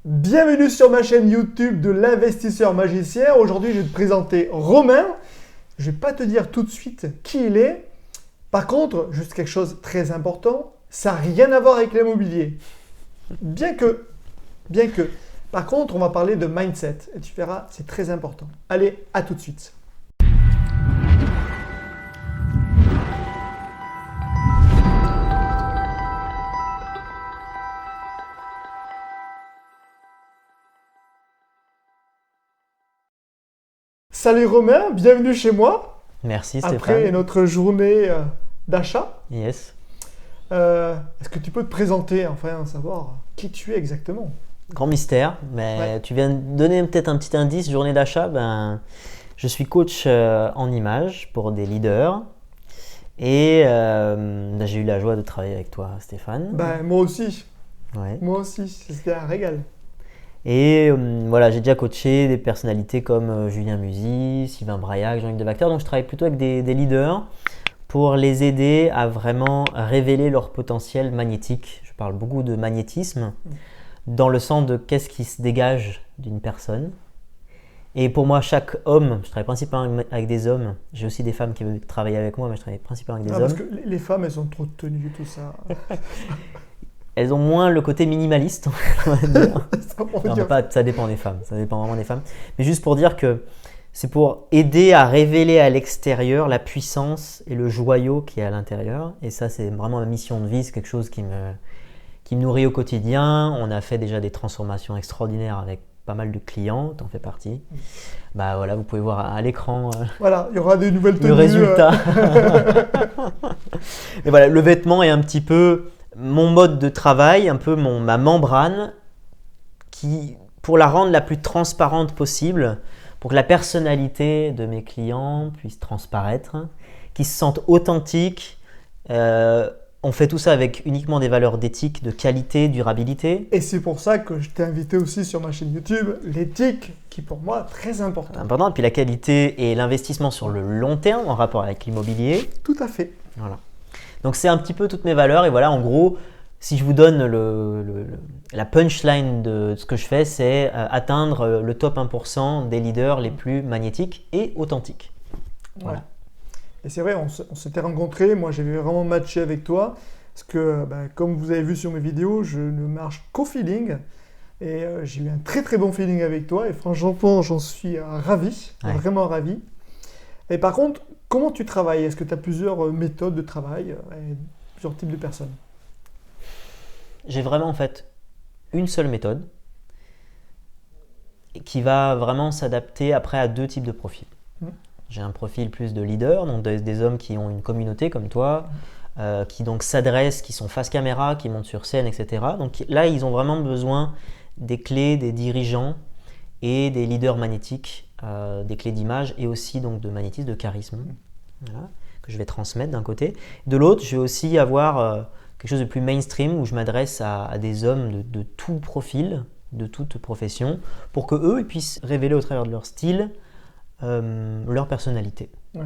Bienvenue sur ma chaîne YouTube de l'investisseur magicien. Aujourd'hui, je vais te présenter Romain. Je ne vais pas te dire tout de suite qui il est. Par contre, juste quelque chose de très important, ça n'a rien à voir avec l'immobilier. Bien que. Par contre, on va parler de mindset et tu verras, c'est très important. Allez, à tout de suite. Salut Romain, bienvenue chez moi. Merci Stéphane. Après notre journée d'achat. Yes. Est-ce que tu peux te présenter, enfin savoir qui tu es exactement? Grand mystère, mais Ouais. tu viens de donner peut-être un petit indice. Journée d'achat, je suis coach en images pour des leaders. Et j'ai eu la joie de travailler avec toi Stéphane. Moi aussi, Ouais. c'était un régal. Et voilà, j'ai déjà coaché des personnalités comme Julien Musi, Sylvain Braillac, Jean-Luc Devacteur. Donc je travaille plutôt avec des leaders pour les aider à vraiment révéler leur potentiel magnétique. Je parle beaucoup de magnétisme dans le sens de qu'est-ce qui se dégage d'une personne. Et pour moi, chaque homme, je travaille principalement avec des hommes. J'ai aussi des femmes qui veulent travailler avec moi, mais je travaille principalement avec des Parce hommes. que les femmes, elles sont trop tenues, tout ça. Elles ont moins le côté minimaliste, on va dire. Ça, on Non, dire- ça dépend des femmes, ça dépend vraiment des femmes. Mais juste pour dire que c'est pour aider à révéler à l'extérieur la puissance et le joyau qui est à l'intérieur. Et ça, c'est vraiment ma mission de vie, c'est quelque chose qui me nourrit au quotidien. On a fait déjà des transformations extraordinaires avec pas mal de clients, t'en fais partie. Bah voilà, vous pouvez voir à l'écran Voilà, il y aura des nouvelles tenues. le résultat. Mais voilà, le vêtement est un petit peu mon mode de travail, un peu ma membrane pour la rendre la plus transparente possible, pour que la personnalité de mes clients puisse transparaître, qu'ils se sentent authentiques. On fait tout ça avec uniquement des valeurs d'éthique, de qualité, durabilité. Et c'est pour ça que je t'ai invité aussi sur ma chaîne YouTube, l'éthique, qui pour moi est très important. Important. Et puis la qualité et l'investissement sur le long terme en rapport avec l'immobilier. Tout à fait. Voilà. Donc c'est un petit peu toutes mes valeurs. Et voilà, en gros, si je vous donne la punchline de ce que je fais, c'est atteindre le top 1% des leaders les plus magnétiques et authentiques. Voilà. Ouais. Et c'est vrai, on s'était rencontrés, moi j'avais vraiment matché avec toi, parce que comme vous avez vu sur mes vidéos, je ne marche qu'au feeling, et j'ai eu un très très bon feeling avec toi, et franchement j'en suis ravi, Ouais. vraiment ravi. Et par contre, comment tu travailles? Est-ce que tu as plusieurs méthodes de travail, et plusieurs types de personnes? J'ai vraiment en fait une seule méthode qui va vraiment s'adapter après à deux types de profils. J'ai un profil plus de leader, donc des hommes qui ont une communauté comme toi, qui donc s'adressent, qui sont face caméra, qui montent sur scène, etc. Donc là, ils ont vraiment besoin des clés, des dirigeants et des leaders magnétiques, des clés d'image et aussi donc de magnétisme, de charisme, voilà, que je vais transmettre d'un côté. De l'autre, je vais aussi avoir quelque chose de plus mainstream où je m'adresse à des hommes de tout profil, de toute profession, pour que eux ils puissent révéler au travers de leur style leur personnalité. Ouais.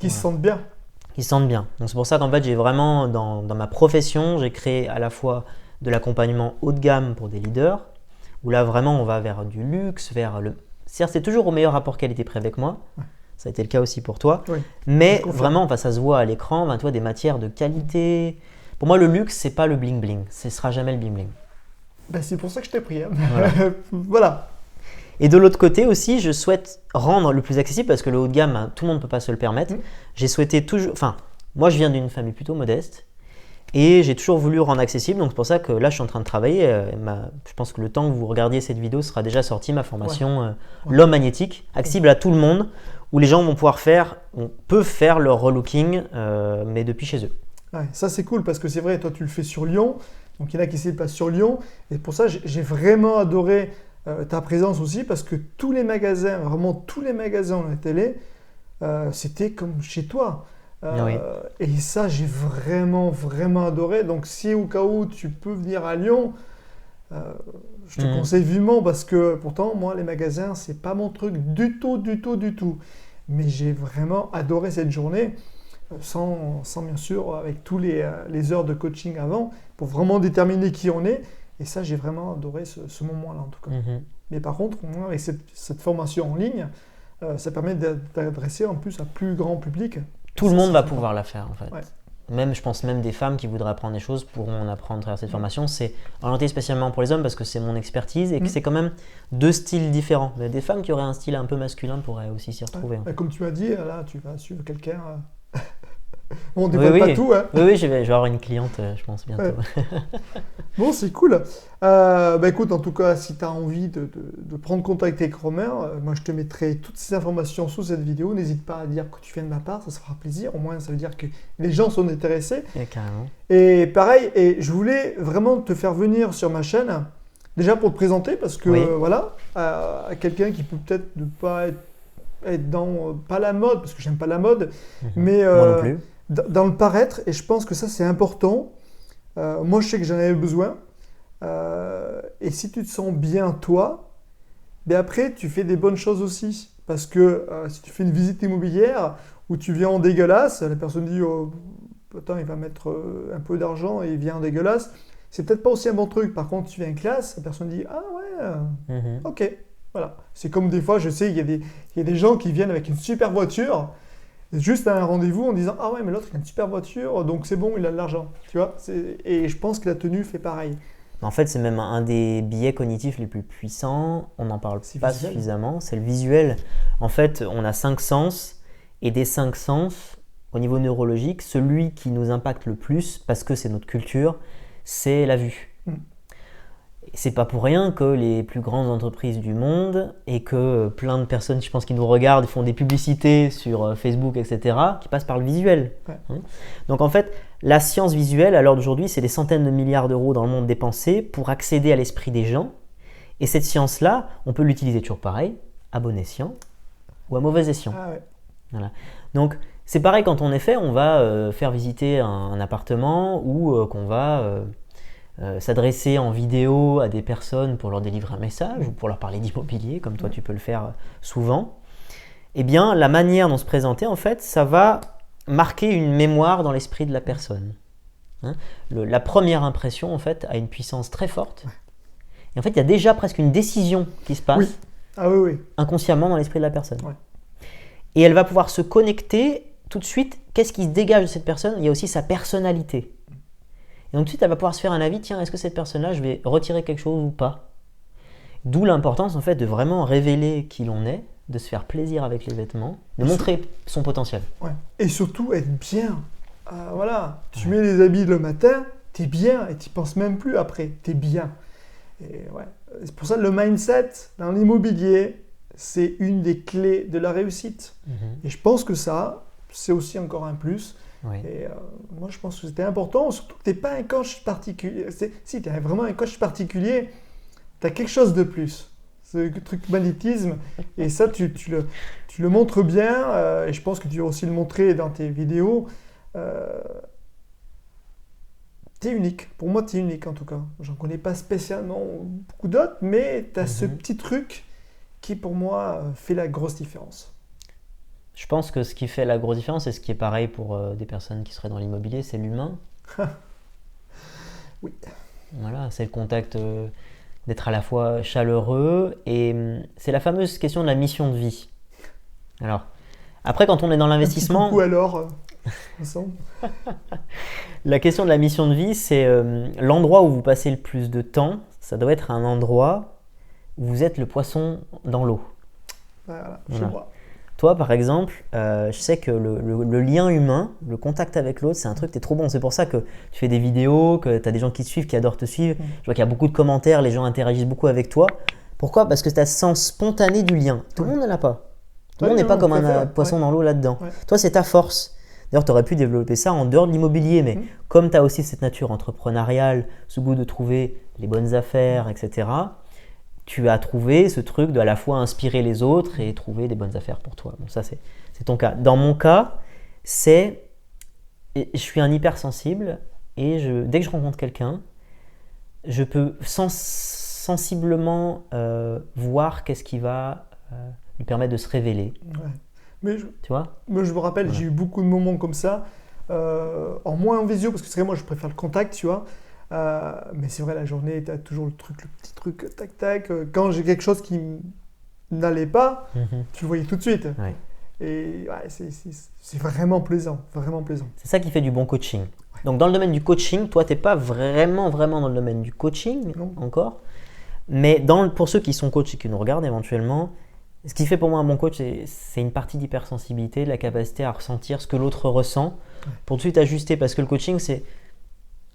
Qui se sentent bien. Ils se sentent bien. Donc c'est pour ça qu'en fait j'ai vraiment dans ma profession, j'ai créé à la fois de l'accompagnement haut de gamme pour des leaders, où là vraiment on va vers du luxe, c'est-à-dire c'est toujours au meilleur rapport qualité-prix avec moi. Ouais. Ça a été le cas aussi pour toi. Oui. Mais Je confirme. vraiment, ça se voit à l'écran, tu vois, des matières de qualité. Pour moi, le luxe, c'est pas le bling-bling. Ce sera jamais le bling-bling. C'est pour ça que je t'ai pris. Hein. Voilà. Voilà. Et de l'autre côté aussi, je souhaite rendre le plus accessible parce que le haut de gamme, tout le monde ne peut pas se le permettre. J'ai souhaité toujours. Enfin, moi, je viens d'une famille plutôt modeste et j'ai toujours voulu rendre accessible. Donc, c'est pour ça que là, je suis en train de travailler. Je pense que le temps que vous regardiez cette vidéo sera déjà sorti, ma formation L'homme magnétique, accessible à tout le monde, où les gens vont pouvoir peuvent faire leur relooking, mais depuis chez eux. Ouais, ça c'est cool parce que c'est vrai, toi tu le fais sur Lyon, donc il y en a qui essaient de passer sur Lyon, et pour ça j'ai vraiment adoré ta présence aussi parce que tous les magasins, vraiment tous les magasins à la télé, c'était comme chez toi. Oui. Et ça j'ai vraiment adoré, donc si au cas où tu peux venir à Lyon, je te conseille vivement parce que pourtant moi les magasins c'est pas mon truc du tout. Mais j'ai vraiment adoré cette journée. Sans bien sûr avec tous les heures de coaching avant pour vraiment déterminer qui on est Et ça, j'ai vraiment adoré ce moment-là, en tout cas. Mhm. Mais par contre, moi, avec cette formation en ligne, ça permet d'adresser en plus un plus grand public. Tout Ça, le monde c'est va sympa. pouvoir la faire en fait. Ouais. Même, je pense même des femmes qui voudraient apprendre des choses pourront en apprendre à travers cette formation. C'est orienté spécialement pour les hommes parce que c'est mon expertise et que c'est quand même deux styles différents. Mais des femmes qui auraient un style un peu masculin pourraient aussi s'y retrouver. Ouais. Hein. Comme tu m'as dit, là, tu vas suivre quelqu'un. Bon, on ne Oui, dévoile oui. pas tout, hein. Oui, je vais avoir une cliente, je pense, bientôt. Ouais. Bon, c'est cool. Écoute, en tout cas, si tu as envie de prendre contact avec Romain, moi je te mettrai toutes ces informations sous cette vidéo. N'hésite pas à dire que tu viens de ma part, ça fera plaisir. Au moins, ça veut dire que les gens sont intéressés. Et carrément. Et pareil, je voulais vraiment te faire venir sur ma chaîne, déjà pour te présenter, parce que Oui. voilà, à quelqu'un qui peut peut-être ne pas être dans, pas la mode, parce que j'aime pas la mode, mais Moi non plus. dans le paraître, et je pense que ça c'est important. Moi je sais que j'en avais besoin. Et si tu te sens bien toi, ben après tu fais des bonnes choses aussi. Parce que si tu fais une visite immobilière où tu viens en dégueulasse, la personne dit oh, attends, il va mettre un peu d'argent et il vient en dégueulasse. C'est peut-être pas aussi un bon truc. Par contre, tu viens en classe, la personne dit ah ouais, ok. Voilà. C'est comme des fois, je sais, il y a des gens qui viennent avec une super voiture, juste à un rendez-vous en disant ah ouais, mais l'autre il a une super voiture, donc c'est bon, il a de l'argent. Tu vois. Et je pense que la tenue fait pareil. En fait, c'est même un des biais cognitifs les plus puissants. On n'en parle C'est pas visuel. suffisamment. C'est le visuel. En fait, on a 5 sens. Et des 5 sens, au niveau neurologique, celui qui nous impacte le plus, parce que c'est notre culture, c'est la vue. C'est pas pour rien que les plus grandes entreprises du monde et que plein de personnes, je pense, qui nous regardent, font des publicités sur Facebook, etc., qui passent par le visuel. Ouais. Donc en fait, la science visuelle, à l'heure d'aujourd'hui, c'est des centaines de milliards d'euros dans le monde dépensés pour accéder à l'esprit des gens. Et cette science-là, on peut l'utiliser toujours pareil, à bon escient ou à mauvais escient. Ah ouais. Voilà. Donc c'est pareil quand on est fait, on va faire visiter un appartement ou qu'on va s'adresser en vidéo à des personnes pour leur délivrer un message ou pour leur parler d'immobilier, comme toi tu peux le faire souvent. Eh bien, la manière dont se présenter, en fait, ça va marquer une mémoire dans l'esprit de la personne. Hein, la première impression, en fait, a une puissance très forte. Et en fait, il y a déjà presque une décision qui se passe Oui. Ah oui, oui. inconsciemment dans l'esprit de la personne. Ouais. Et elle va pouvoir se connecter tout de suite. Qu'est-ce qui se dégage de cette personne? Il y a aussi sa personnalité. Et donc, tout de suite, elle va pouvoir se faire un avis. Tiens, est-ce que cette personne-là, je vais retirer quelque chose ou pas? D'où l'importance, en fait, de vraiment révéler qui l'on est, de se faire plaisir avec les vêtements, de montrer son potentiel. Ouais. Et surtout être bien. Voilà, tu mets les habits le matin, t'es bien et tu penses même plus après, t'es bien. Et ouais. C'est pour ça que le mindset dans l'immobilier, c'est une des clés de la réussite. Et je pense que ça, c'est aussi encore un plus. Oui. Et moi, je pense que c'était important, surtout que tu n'es pas un coach particulier. Si tu es vraiment un coach particulier, tu as quelque chose de plus. C'est le truc magnétisme. Et ça, tu le montres bien. Et je pense que tu vas aussi le montrer dans tes vidéos. Tu es unique. Pour moi, tu es unique en tout cas. J'en connais pas spécialement beaucoup d'autres, mais tu as ce petit truc qui, pour moi, fait la grosse différence. Je pense que ce qui fait la grosse différence, et ce qui est pareil pour des personnes qui seraient dans l'immobilier, c'est l'humain. Oui. Voilà, c'est le contact, d'être à la fois chaleureux, et c'est la fameuse question de la mission de vie. Alors, après, quand on est dans l'investissement, Un petit coucou alors, ensemble. la question de la mission de vie, c'est l'endroit où vous passez le plus de temps. Ça doit être un endroit où vous êtes le poisson dans l'eau. Voilà, Voilà. chez moi. Toi, par exemple, je sais que le lien humain, le contact avec l'autre, c'est un truc, t'es trop bon. C'est pour ça que tu fais des vidéos, que tu as des gens qui te suivent, qui adorent te suivre. Je vois qu'il y a beaucoup de commentaires, les gens interagissent beaucoup avec toi. Pourquoi? Parce que tu as ce sens spontané du lien. Tout le monde ne l'a pas. Tout le monde n'est pas comme un poisson dans l'eau là-dedans. Ouais. Toi, c'est ta force. D'ailleurs, tu aurais pu développer ça en dehors de l'immobilier, mais comme tu as aussi cette nature entrepreneuriale, ce goût de trouver les bonnes affaires, etc., tu as trouvé ce truc de à la fois inspirer les autres et trouver des bonnes affaires pour toi. Bon, ça, c'est ton cas. Dans mon cas, je suis un hypersensible et dès que je rencontre quelqu'un, je peux sensiblement voir qu'est-ce qui va lui permettre de se révéler. Ouais. Mais Tu vois? moi, je me rappelle, Voilà. j'ai eu beaucoup de moments comme ça, en moins en visio, parce que c'est vrai, moi, je préfère le contact, tu vois. Mais c'est vrai, la journée, tu as toujours le petit truc, tac, tac. Quand j'ai quelque chose qui n'allait pas, tu le voyais tout de suite. Ouais. Et ouais, c'est vraiment plaisant, vraiment plaisant. C'est ça qui fait du bon coaching. Donc dans le domaine du coaching, toi, tu n'es pas vraiment dans le domaine du coaching encore. Mais pour ceux qui sont coachs et qui nous regardent éventuellement, ce qui fait pour moi un bon coach, c'est une partie d'hypersensibilité, de la capacité à ressentir ce que l'autre ressent pour tout de suite ajuster. Parce que le coaching, c'est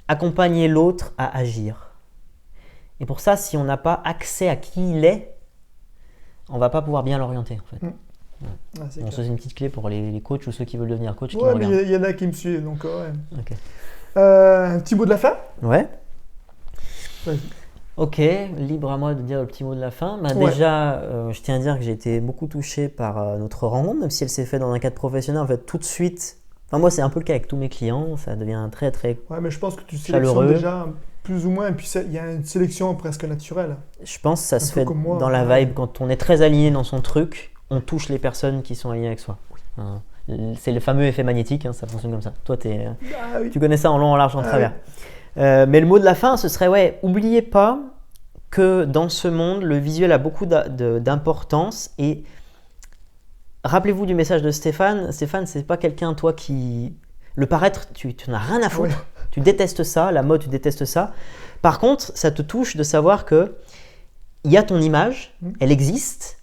accompagner l'autre à agir. Et pour ça, si on n'a pas accès à qui il est, on ne va pas pouvoir bien l'orienter en fait. Bon, ça c'est une petite clé pour les coachs ou ceux qui veulent devenir coach. Ouais, mais il y en a qui me suivent, donc ouais. Okay. Un petit mot de la fin ? Ouais. Vas-y. Ok, libre à moi de dire le petit mot de la fin. Déjà, je tiens à dire que j'ai été beaucoup touché par notre rencontre, même si elle s'est faite dans un cadre professionnel. En fait, tout de suite, moi c'est un peu le cas avec tous mes clients, ça devient très très ouais, mais je pense que tu chaleureux. sélectionnes déjà plus ou moins, et puis il y a une sélection presque naturelle. Je pense que ça se fait dans la vibe, quand on est très aligné dans son truc, on touche les personnes qui sont alignées avec soi. C'est le fameux effet magnétique, ça fonctionne comme ça. Toi, tu connais ça en long, en large, en travers. Mais le mot de la fin, ce serait, oubliez pas que dans ce monde, le visuel a beaucoup d'importance. Et rappelez-vous du message de Stéphane. Stéphane, c'est pas quelqu'un, toi, qui… Le paraître, tu n'as rien à foutre. Ouais. Tu détestes ça, la mode, tu détestes ça. Par contre, ça te touche de savoir que il y a ton image, elle existe,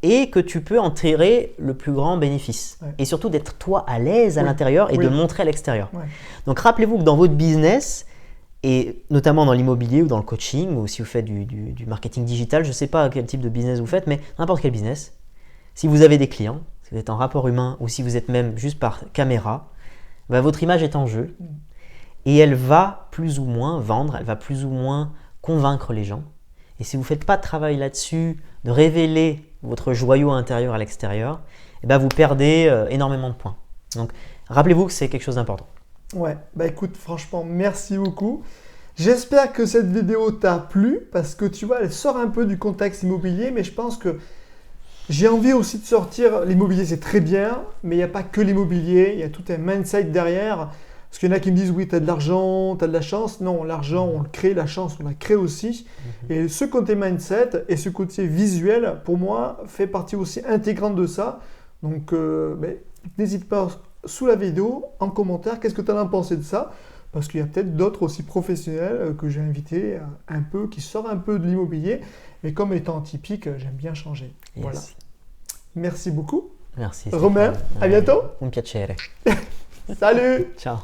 et que tu peux en tirer le plus grand bénéfice. Ouais. Et surtout d'être toi à l'aise à l'intérieur et de le montrer à l'extérieur. Ouais. Donc rappelez-vous que dans votre business, et notamment dans l'immobilier ou dans le coaching, ou si vous faites du marketing digital, je ne sais pas quel type de business vous faites, mais n'importe quel business, si vous avez des clients, si vous êtes en rapport humain ou si vous êtes même juste par caméra, votre image est en jeu et elle va plus ou moins vendre, elle va plus ou moins convaincre les gens. Et si vous ne faites pas de travail là-dessus, de révéler votre joyau intérieur à l'extérieur, vous perdez énormément de points. Donc rappelez-vous que c'est quelque chose d'important. Ouais, écoute, franchement, merci beaucoup. J'espère que cette vidéo t'a plu parce que tu vois, elle sort un peu du contexte immobilier, mais je pense que j'ai envie aussi de sortir. L'immobilier, c'est très bien, mais il n'y a pas que l'immobilier, il y a tout un mindset derrière. Parce qu'il y en a qui me disent, oui, tu as de l'argent, tu as de la chance. Non, l'argent, on le crée, la chance, on la crée aussi. Et ce côté mindset et ce côté visuel, pour moi, fait partie aussi intégrante de ça. Donc, n'hésite pas sous la vidéo, en commentaire, qu'est-ce que tu en as pensé de ça? Parce qu'il y a peut-être d'autres aussi professionnels que j'ai invités un peu, qui sortent un peu de l'immobilier. Mais comme étant atypique, j'aime bien changer. Yes. Voilà. Merci beaucoup. Merci. Romain, à bientôt. Un piacere. Salut. Ciao.